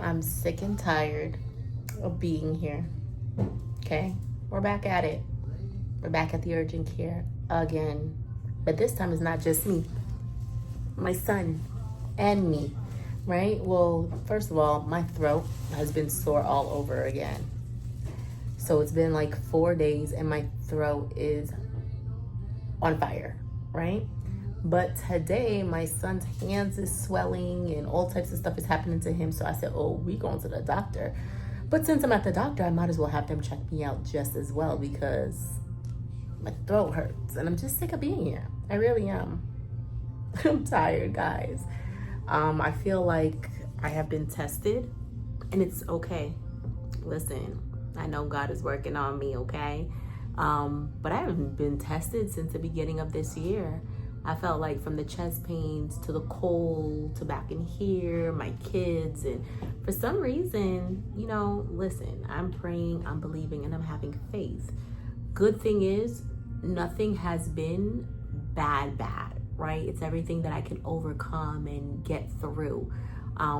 I'm sick and tired of being here. Okay? We're back at it. We're back at the urgent care again. But this time it's not just me, my son, and me, right? Well, first of all, my throat has been sore all over again. So it's been like 4 days and my throat is on fire, right? But today my son's hands is swelling and all types of stuff is happening to him. So I said, oh, we going to the doctor. But since I'm at the doctor, I might as well have them check me out just as well because my throat hurts and I'm just sick of being here. I really am. I'm tired, guys. I feel like I have been tested and it's okay. Listen, I know God is working on me, okay? But I haven't been tested since the beginning of this year. I felt like from the chest pains to the cold to back in here, my kids, and for some reason, listen, I'm praying, I'm believing, and I'm having faith. Good thing is, nothing has been bad, right? It's everything that I can overcome and get through,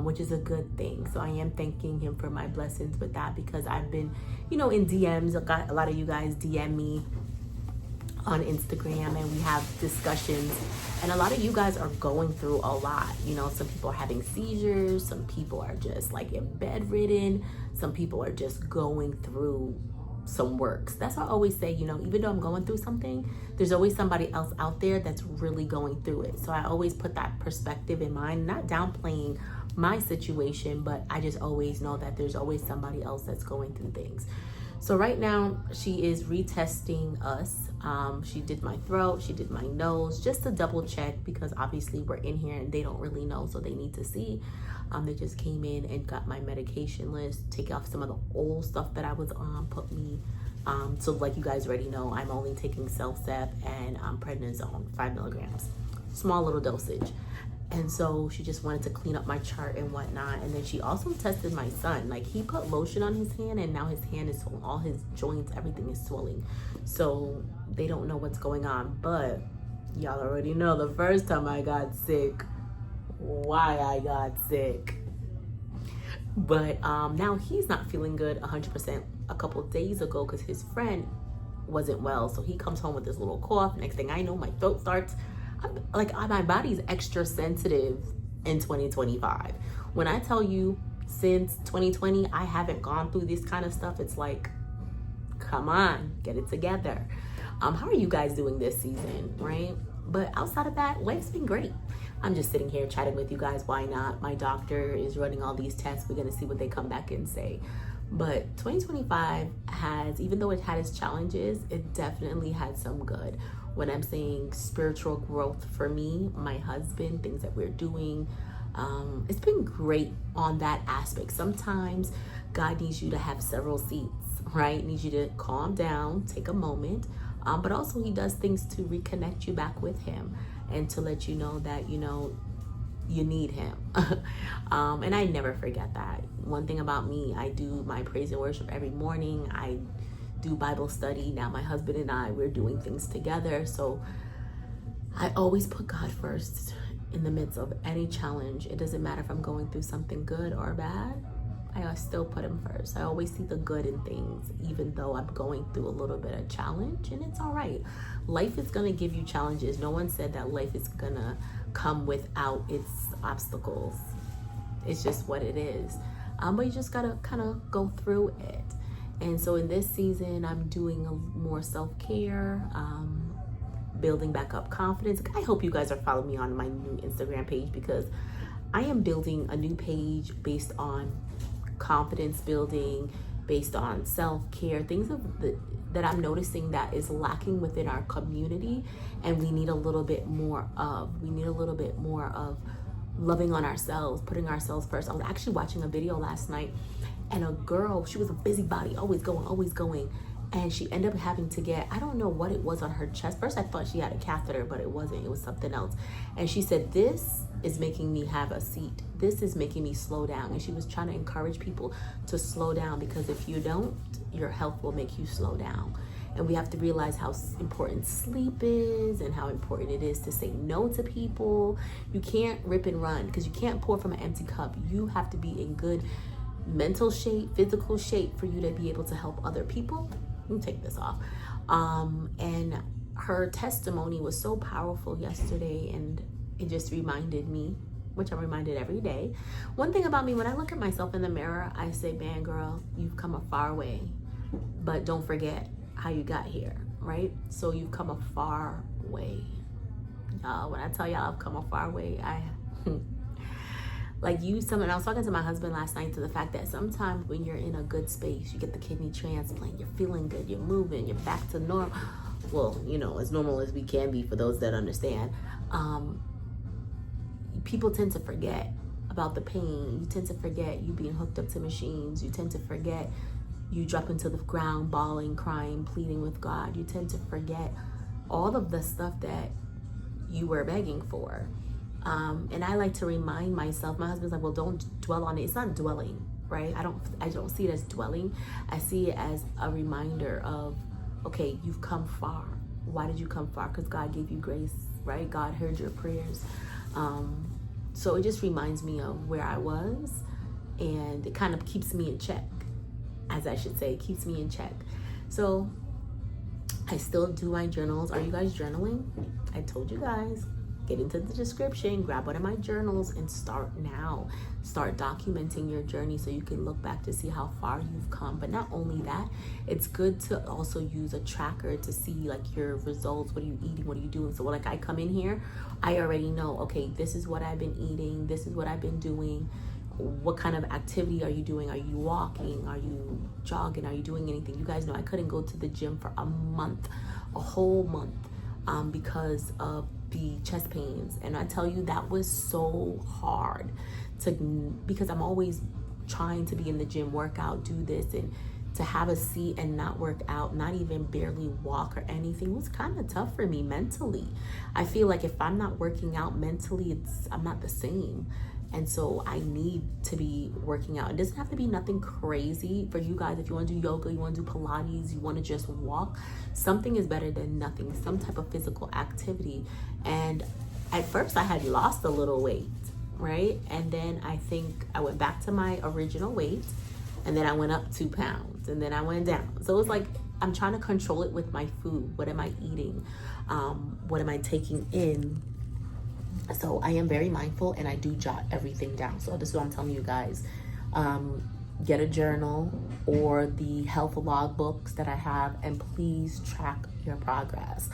which is a good thing. So I am thanking him for my blessings with that because I've been, in DMs. I got a lot of you guys DM me on Instagram and we have discussions, and a lot of you guys are going through a lot. Some people are having seizures, some people are just like in bedridden, some people are just going through some works. That's what I always say, even though I'm going through something, there's always somebody else out there that's really going through it. So I always put that perspective in mind, not downplaying my situation, but I just always know that there's always somebody else that's going through things. So right now she is retesting us. She did my throat, she did my nose, just to double check because obviously we're in here and they don't really know, so they need to see. They just came in and got my medication list, take off some of the old stuff that I was on, put me, so like you guys already know, I'm only taking Self-Cep and prednisone, 5 milligrams, small little dosage. And so she just wanted to clean up my chart and whatnot. And then she also tested my son. Like, he put lotion on his hand and now his hand is swollen. All his joints, everything is swelling. So they don't know what's going on. But y'all already know the first time I got sick, why I got sick. But now he's not feeling good 100% a couple days ago because his friend wasn't well. So he comes home with this little cough. Next thing I know, my throat starts. My body's extra sensitive in 2025. When I tell you since 2020, I haven't gone through this kind of stuff, it's like, come on, get it together. How are you guys doing this season, right? But outside of that, life's been great. I'm just sitting here chatting with you guys. Why not? My doctor is running all these tests. We're going to see what they come back and say. But 2025 has, even though it had its challenges, it definitely had some good. When I'm saying spiritual growth for me, my husband, things that we're doing, it's been great on that aspect. Sometimes God needs you to have several seats, right? Needs you to calm down, take a moment, but also he does things to reconnect you back with him and to let you know that, you need him. And I never forget that. One thing about me, I do my praise and worship every morning. I do Bible study. Now my husband and I, we're doing things together. So I always put God first in the midst of any challenge. It doesn't matter if I'm going through something good or bad. I still put him first. I always see the good in things, even though I'm going through a little bit of challenge, and it's all right. Life is going to give you challenges. No one said that life is going to come without its obstacles. It's just what it is. But you just got to kind of go through it. And so in this season, I'm doing more self-care, building back up confidence. I hope you guys are following me on my new Instagram page because I am building a new page based on confidence building, based on self-care, things that I'm noticing that is lacking within our community, and we need a little bit more of. We need a little bit more of loving on ourselves, putting ourselves first. I was actually watching a video last night, and a girl, she was a busybody, always going, and she ended up having to get, I don't know what it was on her chest. First I thought she had a catheter, but it wasn't. It was something else. And she said, this is making me have a seat. This is making me slow down. And she was trying to encourage people to slow down, because if you don't, your health will make you slow down. And we have to realize how important sleep is and how important it is to say no to people. You can't rip and run because you can't pour from an empty cup. You have to be in good mental shape, physical shape for you to be able to help other people. Let me take this off. And her testimony was so powerful yesterday, and it just reminded me, which I'm reminded every day. One thing about me, when I look at myself in the mirror, I say, man, girl, you've come a far way, but don't forget how you got here, right? So you've come a far way. When I tell y'all I've come a far way, I I was talking to my husband last night to the fact that sometimes when you're in a good space, you get the kidney transplant, you're feeling good, you're moving, you're back to normal. Well, as normal as we can be for those that understand. People tend to forget about the pain. You tend to forget you being hooked up to machines. You tend to forget you dropping to the ground, bawling, crying, pleading with God. You tend to forget all of the stuff that you were begging for. And I like to remind myself, my husband's like, well, don't dwell on it. It's not dwelling, right? I don't see it as dwelling. I see it as a reminder of, okay, you've come far. Why did you come far? Because God gave you grace, right? God heard your prayers. So it just reminds me of where I was, and it kind of keeps me in check, as I should say, it keeps me in check. So I still do my journals. Are you guys journaling? I told you guys, get into the description, grab one of my journals, and start now. Start documenting your journey so you can look back to see how far you've come. But not only that, it's good to also use a tracker to see like your results. What are you eating? What are you doing? So like I come in here, I already know, okay, this is what I've been eating. This is what I've been doing. What kind of activity are you doing? Are you walking? Are you jogging? Are you doing anything? You guys know I couldn't go to the gym for a whole month, because of the chest pains. And I tell you, that was so hard because I'm always trying to be in the gym, work out, do this, and to have a seat and not work out, not even barely walk or anything, was kind of tough for me mentally. I feel like if I'm not working out mentally, I'm not the same. And so I need to be working out. It doesn't have to be nothing crazy for you guys. If you want to do yoga, you want to do Pilates, you want to just walk, something is better than nothing, some type of physical activity. And at first I had lost a little weight, right? And then I think I went back to my original weight, and then I went up 2 pounds, and then I went down. So it was like, I'm trying to control it with my food. What am I eating? What am I taking in? So I am very mindful, and I do jot everything down. So this is what I'm telling you guys. Get a journal or the health log books that I have, and please track your progress.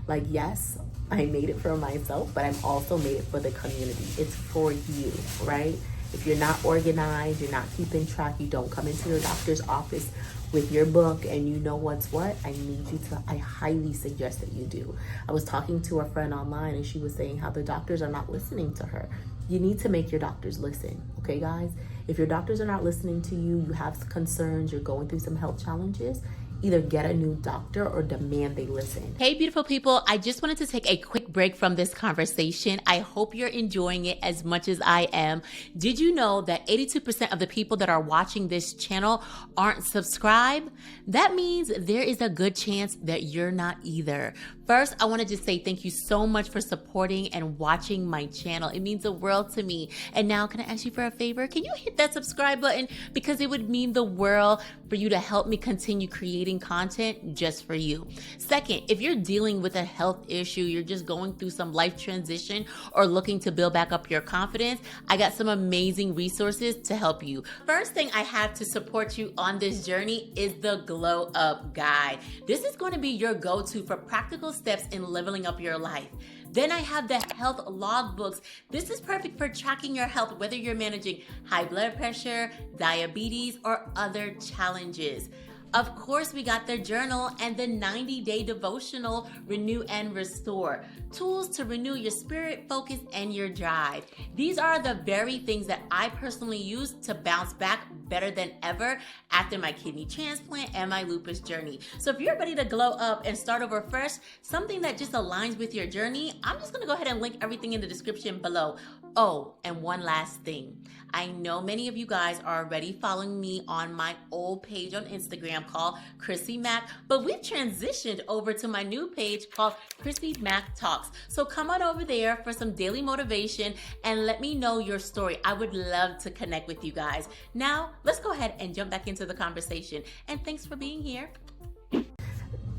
Like, yes, I made it for myself, but I'm also made it for the community. It's for you, right? If you're not organized, you're not keeping track, you don't come into your doctor's office with your book and you know what's what, I highly suggest that you do. I was talking to a friend online, and she was saying how the doctors are not listening to her. You need to make your doctors listen, okay, guys? If your doctors are not listening to you, you have concerns, you're going through some health challenges, either get a new doctor or demand they listen. Hey, beautiful people. I just wanted to take a quick break from this conversation. I hope you're enjoying it as much as I am. Did you know that 82% of the people that are watching this channel aren't subscribed? That means there is a good chance that you're not either. First, I want to just say thank you so much for supporting and watching my channel. It means the world to me. And now, can I ask you for a favor? Can you hit that subscribe button? Because it would mean the world for you to help me continue creating content just for you. Second, if you're dealing with a health issue, you're just going through some life transition or looking to build back up your confidence, I got some amazing resources to help you. First thing I have to support you on this journey is the Glow Up Guide. This is going to be your go-to for practical steps in leveling up your life. Then I have the health log books. This is perfect for tracking your health, whether you're managing high blood pressure, diabetes, or other challenges. Of course, we got the journal and the 90-day devotional, Renew and Restore. Tools to renew your spirit, focus, and your drive. These are the very things that I personally use to bounce back better than ever after my kidney transplant and my lupus journey. So if you're ready to glow up and start over fresh, something that just aligns with your journey, I'm just gonna go ahead and link everything in the description below. Oh, and one last thing. I know many of you guys are already following me on my old page on Instagram called Chrissy Mac, but we've transitioned over to my new page called Chrissy Mac Talks. So come on over there for some daily motivation and let me know your story. I would love to connect with you guys. Now, let's go ahead and jump back into the conversation. And thanks for being here.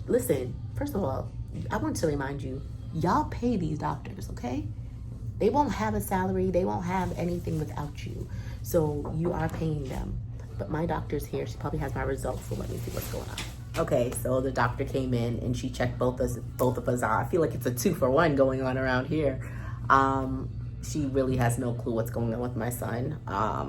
Listen, first of all, I want to remind you, y'all pay these doctors, okay? They won't have a salary. They won't have anything without you. So you are paying them. But my doctor's here. She probably has my results, so let me see what's going on. Okay, so the doctor came in and she checked both of us out. I feel like it's a 2-for-1 going on around here. She really has no clue what's going on with my son. I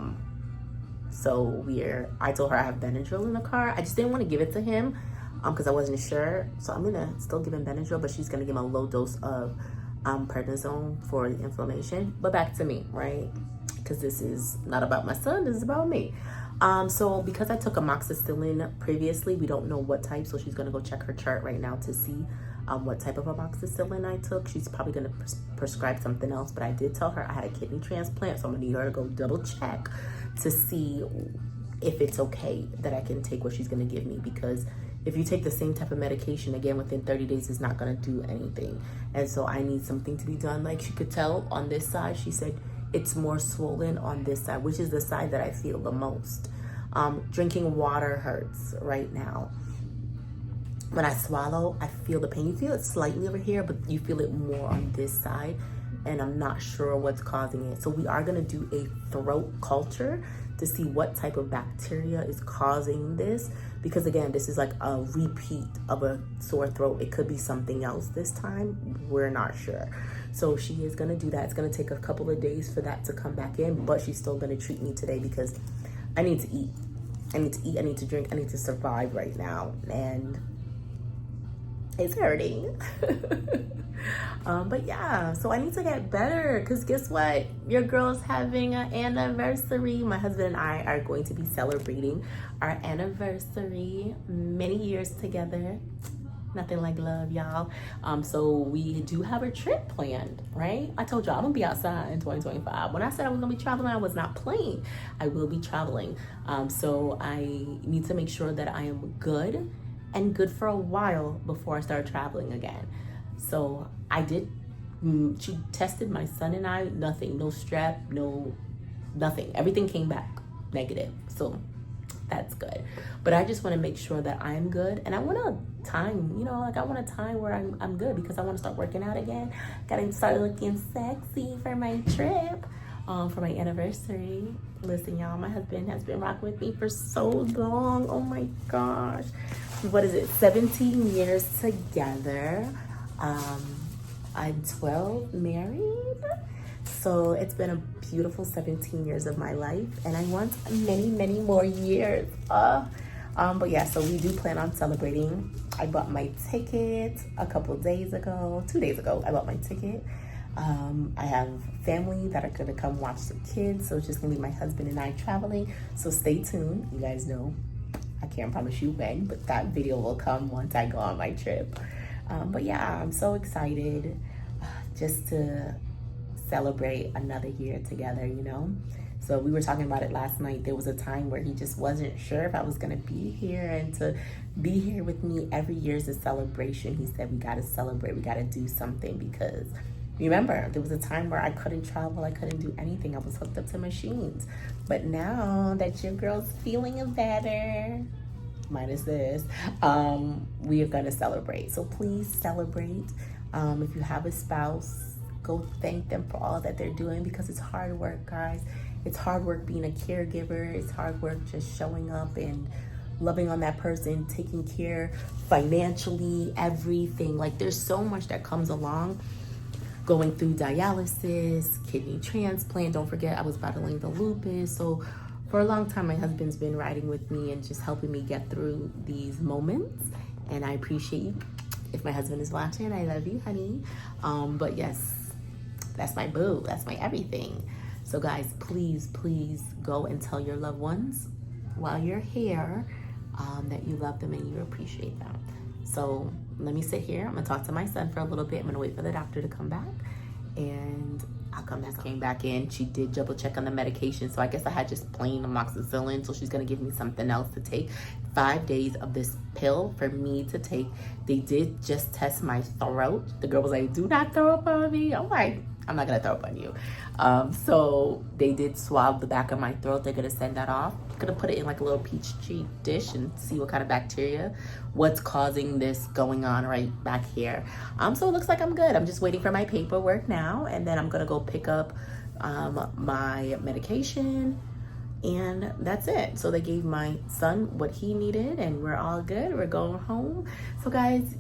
told her I have Benadryl in the car. I just didn't want to give it to him because I wasn't sure. So I'm gonna still give him Benadryl, but she's gonna give him a low dose of prednisone for the inflammation. But back to me, right? Because this is not about my son, this is about me. So because I took amoxicillin previously, we don't know what type, so she's gonna go check her chart right now to see what type of amoxicillin I took. She's probably gonna prescribe something else, but I did tell her I had a kidney transplant, so I'm gonna need her to go double check to see if it's okay that I can take what she's gonna give me, because if you take the same type of medication again within 30 days, it's not gonna do anything. And so I need something to be done. Like she could tell on this side, she said it's more swollen on this side, which is the side that I feel the most. Drinking water hurts right now. When I swallow, I feel the pain. You feel it slightly over here, but you feel it more on this side. And I'm not sure what's causing it. So we are gonna do a throat culture to see what type of bacteria is causing this. Because again, this is like a repeat of a sore throat. It could be something else this time. We're not sure. So she is gonna do that. It's gonna take a couple of days for that to come back in, but she's still gonna treat me today because I need to eat. I need to eat, I need to drink, I need to survive right now. And it's hurting. But yeah, so I need to get better because guess what? Your girl's having an anniversary. My husband and I are going to be celebrating our anniversary, many years together. Nothing like love, y'all. So we do have a trip planned, right? I told y'all I'm gonna be outside in 2025. When I said I was gonna be traveling, I was not playing. I will be traveling. So I need to make sure that I am good and good for a while before I start traveling again. So I did, she tested my son and I, nothing, no strep, no, nothing. Everything came back negative. So that's good. But I just want to make sure that I'm good. And I want a time, I want a time where I'm good because I want to start working out again. Got to start looking sexy for my trip, for my anniversary. Listen, y'all, my husband has been rocking with me for so long. Oh my gosh. What is it? 17 years together. I'm 12 married. So it's been a beautiful 17 years of my life, and I want many, many more years. But yeah, so we do plan on celebrating. I bought my ticket a couple days ago, 2 days ago, I bought my ticket. I have family that are gonna come watch the kids, so it's just gonna be my husband and I traveling. So stay tuned. You guys know, I can't promise you when, but that video will come once I go on my trip. But yeah, I'm so excited just to celebrate another year together, So we were talking about it last night. There was a time where he just wasn't sure if I was gonna be here, and to be here with me every year is a celebration. He said, we gotta celebrate, we gotta do something, because remember, there was a time where I couldn't travel, I couldn't do anything. I was hooked up to machines. But now that your girl's feeling better, minus this, we are gonna celebrate. So please celebrate. If you have a spouse, go thank them for all that they're doing, because it's hard work, guys. It's hard work being a caregiver. It's hard work just showing up and loving on that person, taking care financially, everything. Like, there's so much that comes along. Going through dialysis, kidney transplant. Don't forget, I was battling the lupus. So for a long time, my husband's been riding with me and just helping me get through these moments. And I appreciate you. If my husband is watching, I love you, honey. But yes, that's my boo. That's my everything. So guys, please, please go and tell your loved ones while you're here that you love them and you appreciate them. So let me sit here. I'm gonna talk to my son for a little bit. I'm gonna wait for the doctor to come back, and how come this came back in? She did double check on the medication, so I guess I had just plain amoxicillin, so she's gonna give me something else to take. 5 days of this pill for me to take. They did just test my throat. The girl was like, do not throw up on me. I'm like, I'm not gonna throw up on you. So they did swab the back of my throat. They're gonna send that off. I'm gonna put it in like a little peachy dish and see what kind of bacteria, what's causing this going on right back here. So it looks like I'm good. I'm just waiting for my paperwork now, and then I'm gonna go pick up my medication, and that's it. So they gave my son what he needed, and we're all good. We're going home. So guys,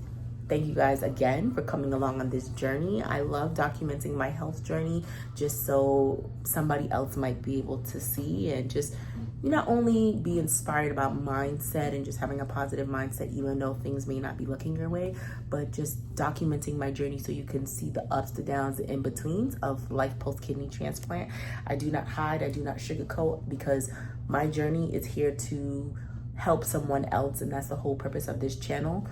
thank you guys again for coming along on this journey. I love documenting my health journey just so somebody else might be able to see and just not only be inspired about mindset and just having a positive mindset even though things may not be looking your way, but just documenting my journey so you can see the ups, the downs, the in-betweens of life post-kidney transplant. I do not hide, I do not sugarcoat, because my journey is here to help someone else, and that's the whole purpose of this channel.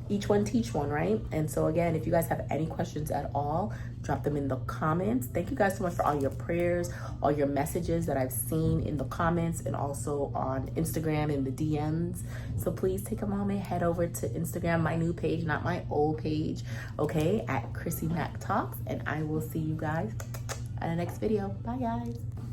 Each one teach one, right? And so again, if you guys have any questions at all, drop them in the comments. Thank you guys so much for all your prayers, all your messages that I've seen in the comments and also on Instagram in the DMs. So please take a moment, head over to Instagram, my new page, not my old page, okay, at Chrissy Mac Talks, and I will see you guys at the next video. Bye guys.